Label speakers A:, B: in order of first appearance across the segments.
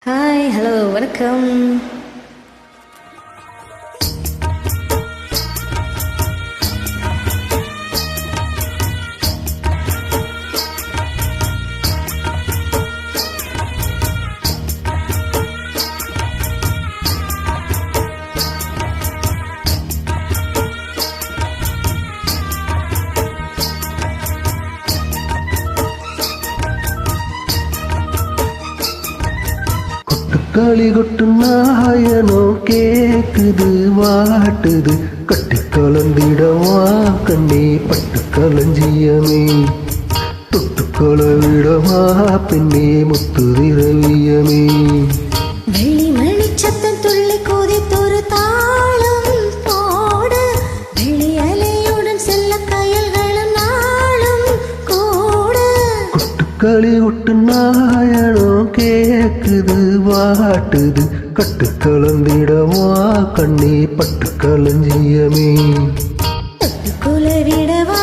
A: Hi hello வணக்கம்.
B: களி கொட்டு நாயனோ கேக்குது வாட்டுது கட்டி கலந்திடவா கண்ணே பட்டு களஞ்சியமே தொட்டுக்கொள விடவா பெண்ணே முத்து திரவியமே.
A: வெளிமணி சத்தம் துள்ளி குதித்தொரு தாளம் போட வெளி அலையுடன் செல்ல கயல்களும் நாளும் கூட
B: கொட்டுக்களி கொட்டு நாயனோ கேக்குது வாட்டுது கட்டு கலந்திடவா கண்ணே பட்டு களஞ்சியமே
A: தொட்டுக்கொள விடவா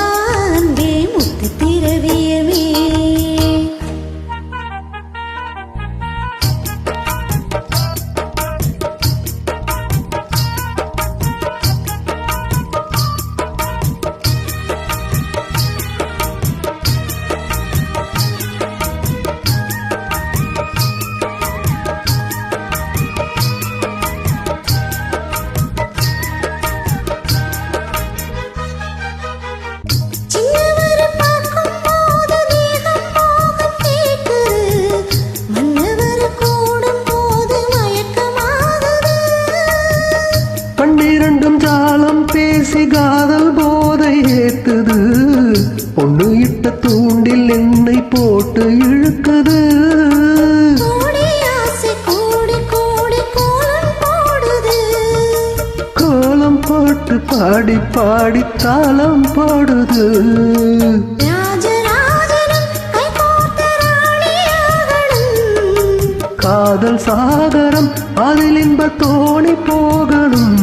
A: அன்பே முத்து திரவியமே.
B: பேசி காதல் போதை ஏத்துது பொண்ணு இட்ட தூண்டில் என்னை போட்டு இழுக்குது. கோலம் போட்டு பாடி பாடி தாளம் போடுது. காதல் சாகரம் அதில் இன்ப தோணி போகணும்.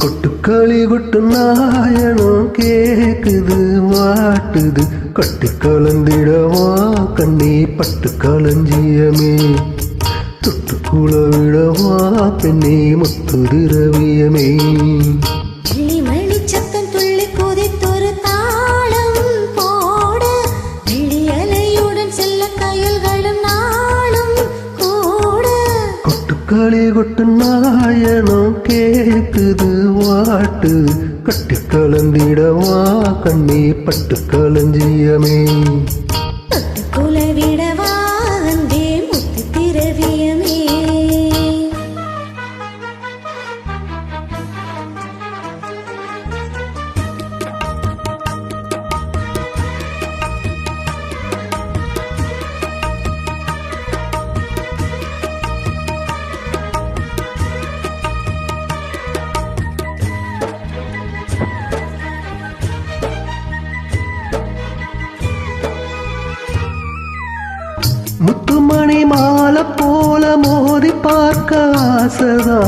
B: கொட்டுக்களி கொட்டு நாயனோ கேக்குது வாட்டுது கட்டி கலந்திடவா கண்ணே பட்டு களஞ்சியமே தொட்டுக்குள விடவா பெண்ணே முத்து திரவியமே.
A: வெளிமணி சத்தம் துள்ளி குதித்தொரு தாளம் போட வெளி அலையுடன் செல்ல கயல்களும் நாளும் கூட
B: கொட்டுக்களி கொட்டு நாயனோ கேக்குது வாட்டு கட்டி கலந்திடவா கண்ணே பட்டு களஞ்சியமே
A: தொட்டுக்குள விடவா அன்பே முத்து திரவியமே.
B: முத்துமணி மாலை போல மோதி பார்க்க ஆசைதா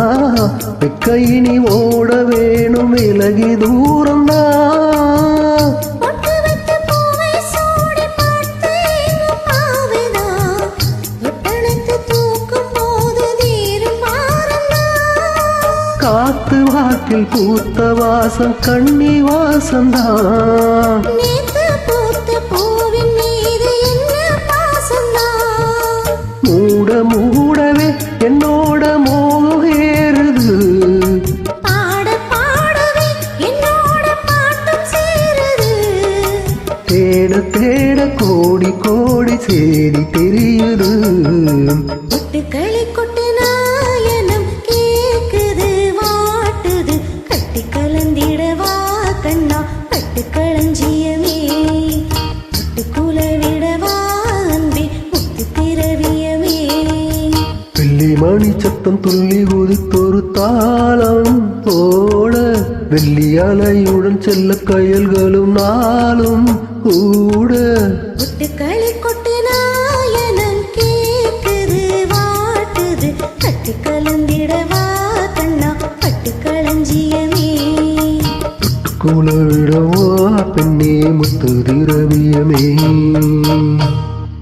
B: வெக்கையினி ஓட வேணும் விலகி தூரம்தா. காத்து வாக்கில் பூத்த வாசம் கண்ணி வாசந்தான். மூட மூடவே என்னோட மோகம் ஏறுது. தேட தேட கோடி கோடி சேரி தெரியுது.
A: கொட்டுக்களி கொட்டு நாயனம் கேக்குது வாட்டுது கட்டி கலந்திடவா கண்ணா பட்டு களஞ்சியமே தொட்டுக்குள விடவா அன்பே முத்து திரவியமே.
B: வெள்ளிமணி சத்தம் துள்ளி குதித்தொரு தாளம் போட வெள்ளி அலையுடன் செல்ல கயல்களும் நாளும் கூட
A: கொட்டுக்களி கொட்டு நாயனம் கேக்குது வாட்டுது கட்டி கலந்திடவா கண்ணா பட்டு களஞ்சியமே
B: தொட்டுக்குள விடவா பெண்ணே முத்து திரவியமே.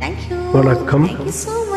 A: தேங்க்யூ
B: வணக்கம்.
A: Thank you so much.